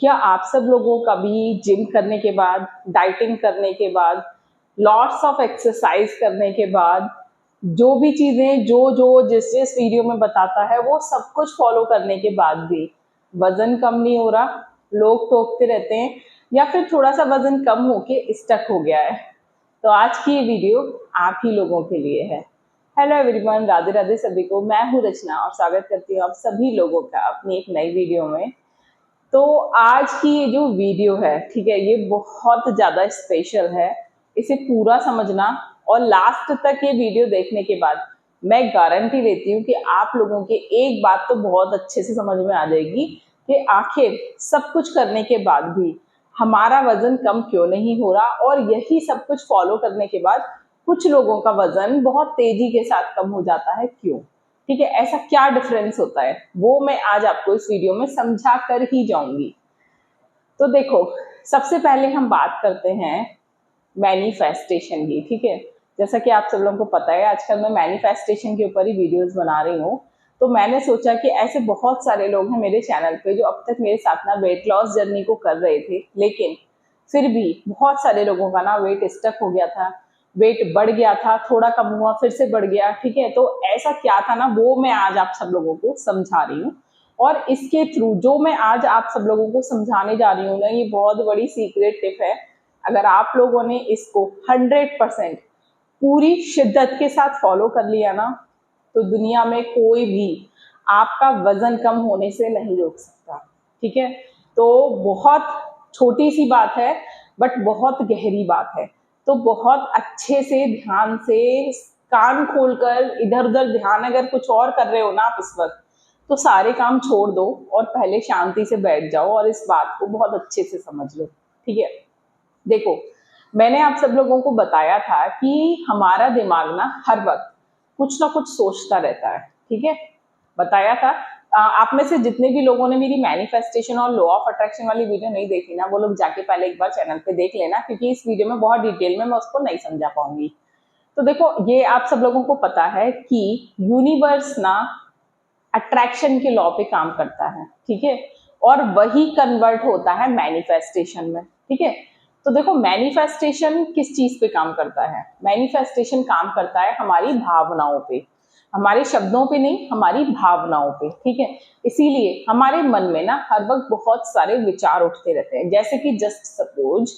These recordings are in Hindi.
क्या आप सब लोगों का भी जिम करने के बाद, डाइटिंग करने के बाद, लॉट्स ऑफ एक्सरसाइज करने के बाद, जो भी चीजें जो जो जिस जिस वीडियो में बताता है वो सब कुछ फॉलो करने के बाद भी वजन कम नहीं हो रहा, लोग टोकते रहते हैं या फिर थोड़ा सा वजन कम होके स्टक हो गया है? तो आज की ये वीडियो आप ही लोगों के लिए है। हेलो एवरीवन, राधे राधे सभी को। मैं हूँ रचना और स्वागत करती हूँ आप सभी लोगों का अपनी एक नई वीडियो में। तो आज की ये जो वीडियो है, ठीक है, ये बहुत ज़्यादा स्पेशल है। इसे पूरा समझना और लास्ट तक ये वीडियो देखने के बाद मैं गारंटी लेती हूँ कि आप लोगों की एक बात तो बहुत अच्छे से समझ में आ जाएगी कि आखिर सब कुछ करने के बाद भी हमारा वजन कम क्यों नहीं हो रहा, और यही सब कुछ फॉलो करने के बाद कुछ लोगों का वजन बहुत तेजी के साथ कम हो जाता है, क्यों? ठीक है, ऐसा क्या डिफरेंस होता है वो मैं आज आपको इस वीडियो में समझा कर ही जाऊंगी। तो देखो, सबसे पहले हम बात करते हैं मैनिफेस्टेशन की। ठीक है, जैसा कि आप सब लोगों को पता है आजकल मैं मैनिफेस्टेशन के ऊपर ही वीडियोस बना रही हूँ। तो मैंने सोचा कि ऐसे बहुत सारे लोग हैं मेरे चैनल पे जो अब तक मेरे साथ ना वेट लॉस जर्नी को कर रहे थे, लेकिन फिर भी बहुत सारे लोगों का ना वेट स्टक हो गया था, वेट बढ़ गया था, थोड़ा कम हुआ फिर से बढ़ गया। ठीक है, तो ऐसा क्या था ना, वो मैं आज आप सब लोगों को समझा रही हूँ। और इसके थ्रू जो मैं आज आप सब लोगों को समझाने जा रही हूँ ना, ये बहुत बड़ी सीक्रेट टिप है। अगर आप लोगों ने इसको 100% पूरी शिद्दत के साथ फॉलो कर लिया ना, तो दुनिया में कोई भी आपका वजन कम होने से नहीं रोक सकता। ठीक है, तो बहुत छोटी सी बात है बट बहुत गहरी बात है। तो बहुत अच्छे से ध्यान से कान खोलकर इधर उधर ध्यान अगर कुछ और कर रहे हो ना आप इस वक्त, तो सारे काम छोड़ दो और पहले शांति से बैठ जाओ और इस बात को बहुत अच्छे से समझ लो। ठीक है, देखो, मैंने आप सब लोगों को बताया था कि हमारा दिमाग ना हर वक्त कुछ ना कुछ सोचता रहता है। ठीक है, बताया था। आप में से जितने भी लोगों ने मेरी मैनिफेस्टेशन और लॉ ऑफ अट्रैक्शन वाली वीडियो नहीं देखी ना, वो लोग जाके पहले एक बार चैनल पे देख लेना, क्योंकि इस वीडियो में बहुत डिटेल में मैं उसको नहीं समझा पाऊंगी। तो देखो, ये आप सब लोगों को पता है कि यूनिवर्स ना अट्रैक्शन के लॉ पे काम करता है। ठीक है, और वही कन्वर्ट होता है मैनिफेस्टेशन में। ठीक है, तो देखो, मैनिफेस्टेशन किस चीज पे काम करता है? मैनिफेस्टेशन काम करता है हमारी भावनाओं पे, हमारे शब्दों पे नहीं, हमारी भावनाओं पे। ठीक है, इसीलिए हमारे मन में ना हर वक्त बहुत सारे विचार उठते रहते हैं। जैसे कि जस्ट सपोज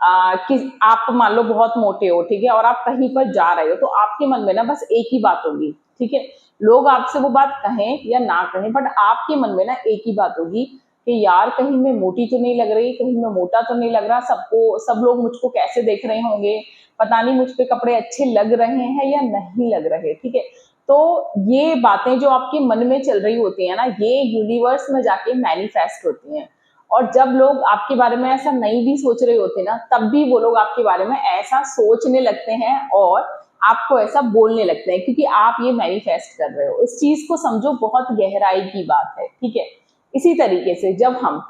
कि आप मान लो बहुत मोटे हो, ठीक है, और आप कहीं पर जा रहे हो, तो आपके मन में ना बस एक ही बात होगी। ठीक है, लोग आपसे वो बात कहें या ना कहें, बट आपके मन में ना एक ही बात होगी कि यार कहीं मैं मोटी तो नहीं लग रही, कहीं मैं मोटा तो नहीं लग रहा, सब लोग मुझको कैसे देख रहे होंगे, पता नहीं मुझ पे कपड़े अच्छे लग रहे हैं या नहीं लग रहे। ठीक है, तो ये बातें जो आपके मन में चल रही होती है ना, ये यूनिवर्स में जाके मैनिफेस्ट होती हैं। और जब लोग आपके बारे में ऐसा नहीं भी सोच रहे होते ना, तब भी वो लोग आपके बारे में ऐसा सोचने लगते हैं और आपको ऐसा बोलने लगते हैं, क्योंकि आप ये मैनिफेस्ट कर रहे हो। इस चीज को समझो, बहुत गहराई की बात है। ठीक है, इसी तरीके से जब हम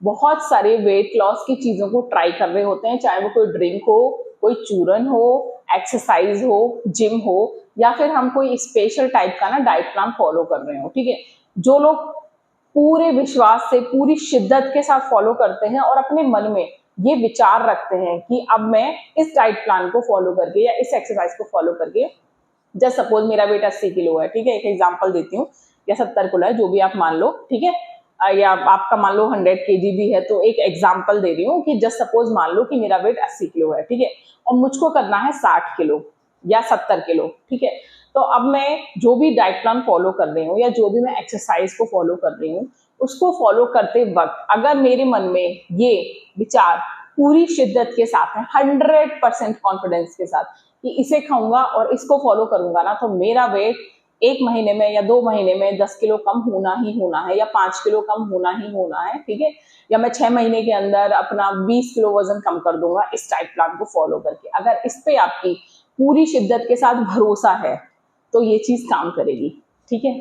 बहुत सारे वेट लॉस की चीजों को ट्राई कर रहे होते हैं, चाहे वो कोई ड्रिंक हो, कोई चूरन हो, एक्सरसाइज हो, जिम हो, या फिर हम कोई स्पेशल टाइप का ना डाइट प्लान फॉलो कर रहे हो। ठीक है, जो लोग पूरे विश्वास से पूरी शिद्दत के साथ फॉलो करते हैं और अपने मन में ये विचार रखते हैं कि अब मैं इस डाइट प्लान को फॉलो करके या इस एक्सरसाइज को फॉलो करके, जस्ट सपोज मेरा वेट 80 किलो है, ठीक है, एक एग्जांपल देती हूँ, या 70 किलो है, जो भी आप मान लो। ठीक है, या आपका मान लो 100 kg भी है, तो एक एग्जांपल दे रही हूँ कि जस्ट सपोज मान लो कि मेरा वेट 80 किलो है। ठीक है, और मुझको करना है 60 किलो या 70 किलो। ठीक है, तो अब मैं जो भी डाइट प्लान फॉलो कर रही हूँ या जो भी मैं एक्सरसाइज को फॉलो कर रही हूँ, उसको फॉलो करते वक्त अगर मेरे मन में ये विचार पूरी शिद्दत के साथ है, 100% कॉन्फिडेंस के साथ कि इसे खाऊंगा और इसको फॉलो करूंगा ना, तो मेरा वेट 1 महीने में या 2 महीने में 10 किलो कम होना ही होना है, या 5 किलो कम होना ही होना है। ठीक है, या मैं 6 महीने के अंदर अपना 20 किलो वजन कम कर दूंगा इस डाइट प्लान को फॉलो करके। अगर इस पे आपकी पूरी शिद्दत के साथ भरोसा है तो ये चीज काम करेगी। ठीक है,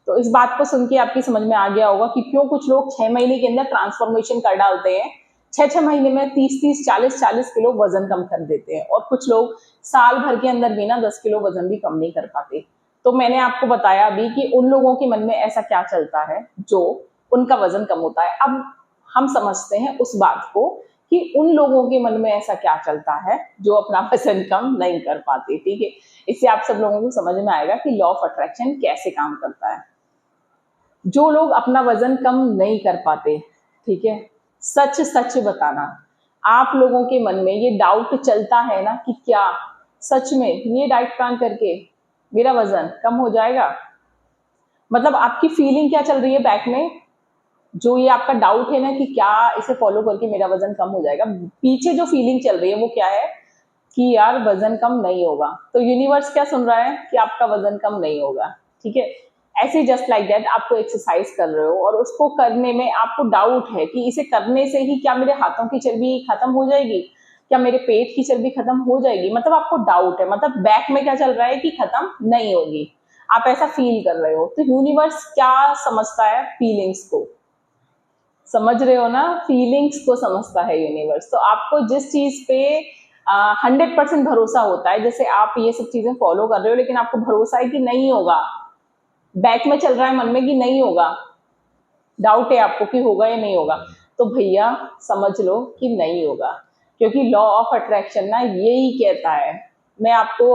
तो इस बात को सुन के आपकी समझ में आ गया होगा कि क्यों कुछ लोग 6 महीने के अंदर ट्रांसफॉर्मेशन कर डालते हैं, 6 महीने में 30 40 किलो वजन कम कर देते हैं, और कुछ लोग साल भर के अंदर भी ना 10 किलो वजन भी कम नहीं कर पाते। तो मैंने आपको बताया अभी कि उन लोगों के मन में ऐसा क्या चलता है जो उनका वजन कम होता है। अब हम समझते हैं उस बात को कि उन लोगों के मन में ऐसा क्या चलता है जो अपना वजन कम नहीं कर पाते। ठीक है, इससे आप सब लोगों को समझ में आएगा कि लॉ ऑफ अट्रैक्शन कैसे काम करता है। जो लोग अपना वजन कम नहीं कर पाते, ठीक है, सच सच बताना। आप लोगों के मन में ये डाउट चलता है ना कि क्या सच में ये डाइट प्लान करके मेरा वजन कम हो जाएगा? मतलब आपकी फीलिंग क्या चल रही है बैक में, जो ये आपका डाउट है ना कि क्या इसे फॉलो करके मेरा वजन कम हो जाएगा, पीछे जो फीलिंग चल रही है वो क्या है कि यार वजन कम नहीं होगा। तो यूनिवर्स क्या सुन रहा है कि आपका वजन कम नहीं होगा। ठीक है, ऐसे जस्ट लाइक दैट आपको एक्सरसाइज कर रहे हो और उसको करने में आपको डाउट है कि इसे करने से ही क्या मेरे हाथों की चर्बी खत्म हो जाएगी, क्या मेरे पेट की चर्बी खत्म हो जाएगी, मतलब आपको डाउट है, मतलब बैक में क्या चल रहा है कि खत्म नहीं होगी, आप ऐसा फील कर रहे हो। तो यूनिवर्स क्या समझता है? फीलिंग्स को समझ रहे हो ना, फीलिंग्स को समझता है यूनिवर्स। तो आपको जिस चीज पे 100% भरोसा होता है, जैसे आप ये सब चीजें फॉलो कर रहे हो लेकिन आपको भरोसा है कि नहीं होगा, बैक में चल रहा है मन में कि नहीं होगा, डाउट है आपको कि होगा या नहीं होगा, तो भैया समझ लो कि नहीं होगा, क्योंकि लॉ ऑफ अट्रैक्शन ना यही कहता है। मैं आपको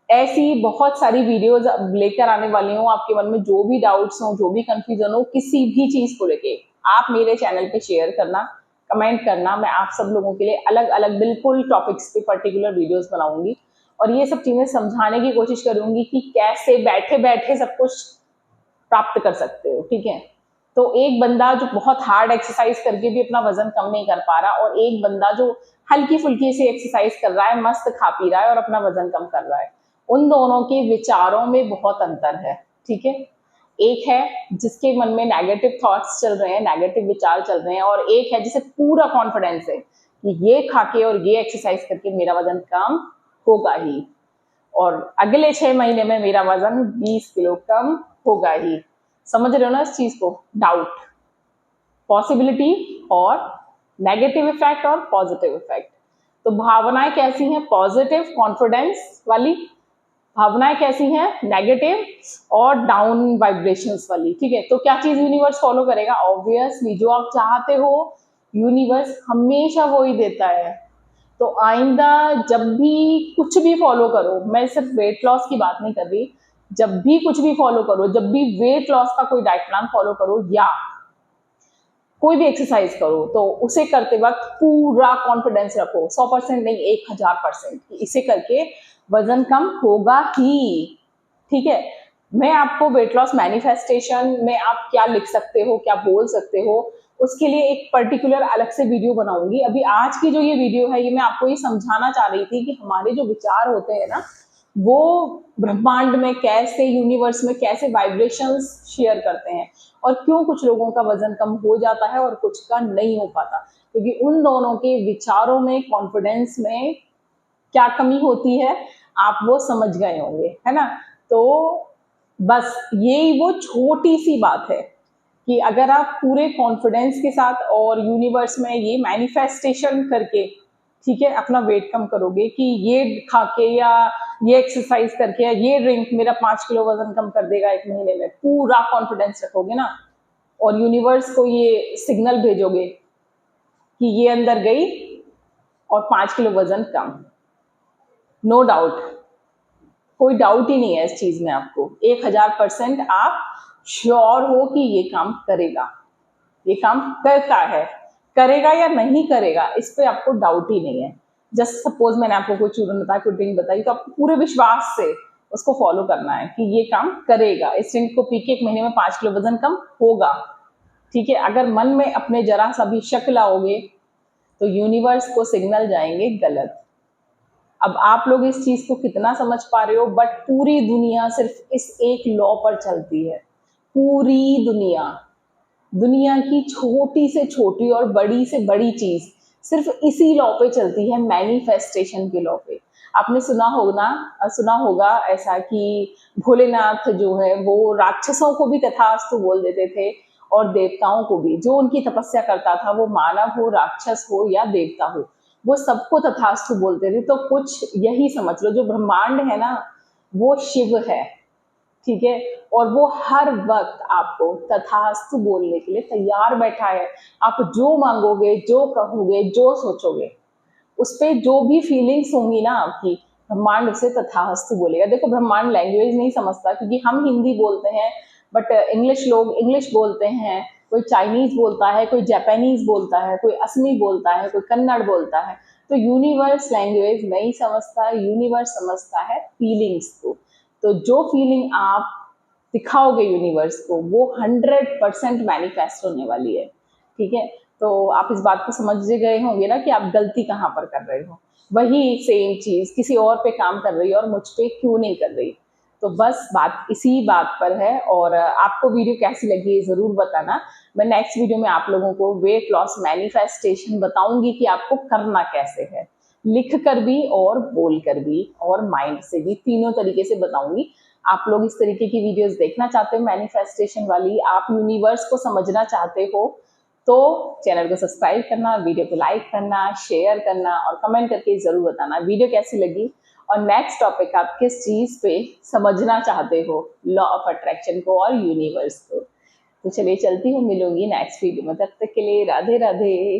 ऐसी बहुत सारी वीडियोस लेकर आने वाली हूँ, आपके मन में जो भी डाउट्स हो, जो भी कंफ्यूजन हो किसी भी चीज को लेके, आप मेरे चैनल पे शेयर करना, कमेंट करना। मैं आप सब लोगों के लिए अलग अलग बिल्कुल टॉपिक्स पे पर्टिकुलर वीडियोस बनाऊंगी और ये सब चीजें समझाने की कोशिश करूंगी कि कैसे बैठे बैठे सब कुछ प्राप्त कर सकते हो। ठीक है, तो एक बंदा जो बहुत हार्ड एक्सरसाइज करके भी अपना वजन कम नहीं कर पा रहा और एक बंदा जो हल्की फुल्की सी एक्सरसाइज कर रहा है, मस्त खा पी रहा है और अपना वजन कम कर रहा है, उन दोनों के विचारों में बहुत अंतर है। ठीक है, एक है जिसके मन में नेगेटिव थॉट्स चल रहे हैं, नेगेटिव विचार चल रहे हैं, और एक है जिसे पूरा कॉन्फिडेंस है कि ये खा के और ये एक्सरसाइज करके मेरा वजन कम होगा ही, और अगले 6 महीने में मेरा वजन 20 किलो कम होगा ही। समझ रहे हो ना इस चीज को? डाउट, पॉसिबिलिटी और नेगेटिव इफेक्ट और पॉजिटिव इफेक्ट। तो भावनाएं कैसी हैं? पॉजिटिव कॉन्फिडेंस वाली। भावनाएं कैसी हैं? नेगेटिव और डाउन वाइब्रेशंस वाली। ठीक है, तो क्या चीज यूनिवर्स फॉलो करेगा? ऑब्वियसली जो आप चाहते हो यूनिवर्स हमेशा वो ही देता है। तो आइंदा जब भी कुछ भी फॉलो करो, मैं सिर्फ वेट लॉस की बात नहीं कर रही, जब भी कुछ भी फॉलो करो, जब भी वेट लॉस का कोई डाइट प्लान फॉलो करो या कोई भी एक्सरसाइज करो, तो उसे करते वक्त पूरा कॉन्फिडेंस रखो, 100% नहीं 1000%, इसे करके वजन कम होगा ही। ठीक है, मैं आपको वेट लॉस मैनिफेस्टेशन में आप क्या लिख सकते हो, क्या बोल सकते हो, उसके लिए एक पर्टिकुलर अलग से वीडियो बनाऊंगी। अभी आज की जो ये वीडियो है, ये मैं आपको ये समझाना चाह रही थी कि हमारे जो विचार होते हैं ना, वो ब्रह्मांड में कैसे, यूनिवर्स में कैसे वाइब्रेशंस शेयर करते हैं, और क्यों कुछ लोगों का वजन कम हो जाता है और कुछ का नहीं हो पाता, क्योंकि उन दोनों के विचारों में, कॉन्फिडेंस में क्या कमी होती है आप वो समझ गए होंगे, है ना। तो बस यही वो छोटी सी बात है कि अगर आप पूरे कॉन्फिडेंस के साथ और यूनिवर्स में ये मैनिफेस्टेशन करके, ठीक है, अपना वेट कम करोगे कि ये खा के या ये एक्सरसाइज करके या ये ड्रिंक मेरा 5 किलो वजन कम कर देगा 1 महीने में, पूरा कॉन्फिडेंस रखोगे ना और यूनिवर्स को ये सिग्नल भेजोगे कि ये अंदर गई और 5 किलो वजन कम, नो डाउट, कोई डाउट ही नहीं है इस चीज में, आपको 1000% आप श्योर हो कि ये काम करेगा, ये काम करता है, करेगा या नहीं करेगा इस पे आपको डाउट ही नहीं है। जस्ट सपोज मैंने आपको कोई चूरन बताया, कोई ड्रिंक बताई, तो आपको पूरे विश्वास से उसको फॉलो करना है कि ये काम करेगा, इस ड्रिंक को पी के 1 महीने में 5 किलो वजन कम होगा। ठीक है, अगर मन में अपने जरा सा भी शक लाओगे तो यूनिवर्स को सिग्नल जाएंगे गलत। अब आप लोग इस चीज को कितना समझ पा रहे हो, बट पूरी दुनिया सिर्फ इस एक लॉ पर चलती है। पूरी दुनिया, दुनिया की छोटी से छोटी और बड़ी से बड़ी चीज सिर्फ इसी लॉ पे चलती है, मैनिफेस्टेशन के लॉ पे। आपने सुना होगा ऐसा कि भोलेनाथ जो है वो राक्षसों को भी तथास्तु बोल देते थे और देवताओं को भी, जो उनकी तपस्या करता था, वो मानव हो, राक्षस हो या देवता हो, वो सबको तथास्तु बोलते थे। तो कुछ यही समझ लो, जो ब्रह्मांड है ना वो शिव है, ठीक है, और वो हर वक्त आपको तथास्तु बोलने के लिए तैयार बैठा है। आप जो मांगोगे, जो कहोगे, जो सोचोगे, उस पे जो भी फीलिंग्स होंगी ना आपकी, ब्रह्मांड उसे तथास्तु बोलेगा। देखो, ब्रह्मांड लैंग्वेज नहीं समझता, क्योंकि हम हिंदी बोलते हैं, बट इंग्लिश लोग इंग्लिश बोलते हैं, कोई चाइनीज बोलता है, कोई जापानीज बोलता है, कोई असमी बोलता है, कोई कन्नड़ बोलता है। तो यूनिवर्स लैंग्वेज नहीं समझता, यूनिवर्स समझता है फीलिंग्स को। तो जो फीलिंग आप दिखाओगे यूनिवर्स को, वो 100% मैनिफेस्ट होने वाली है। ठीक है, तो आप इस बात को समझ गए होंगे ना कि आप गलती कहाँ पर कर रहे हो। वही सेम चीज किसी और पे काम कर रही है और मुझ पे क्यों नहीं कर रही। तो बस बात इसी बात पर है। और आपको वीडियो कैसी लगी है जरूर बताना। मैं नेक्स्ट वीडियो में आप लोगों को वेट लॉस मैनिफेस्टेशन बताऊंगी कि आपको करना कैसे है, लिख कर भी और बोल कर भी और माइंड से भी, तीनों तरीके से बताऊंगी। आप लोग इस तरीके की वीडियोस देखना चाहते हो मैनिफेस्टेशन वाली, आप यूनिवर्स को समझना चाहते हो, तो चैनल को सब्सक्राइब करना, वीडियो को लाइक करना, शेयर करना और कमेंट करके जरूर बताना वीडियो कैसी लगी और नेक्स्ट टॉपिक आप किस चीज पे समझना चाहते हो, लॉ ऑफ अट्रैक्शन को और यूनिवर्स को। तो चलिए चलती हूँ, मिलूंगी नेक्स्ट वीडियो में, तब तक के लिए राधे राधे।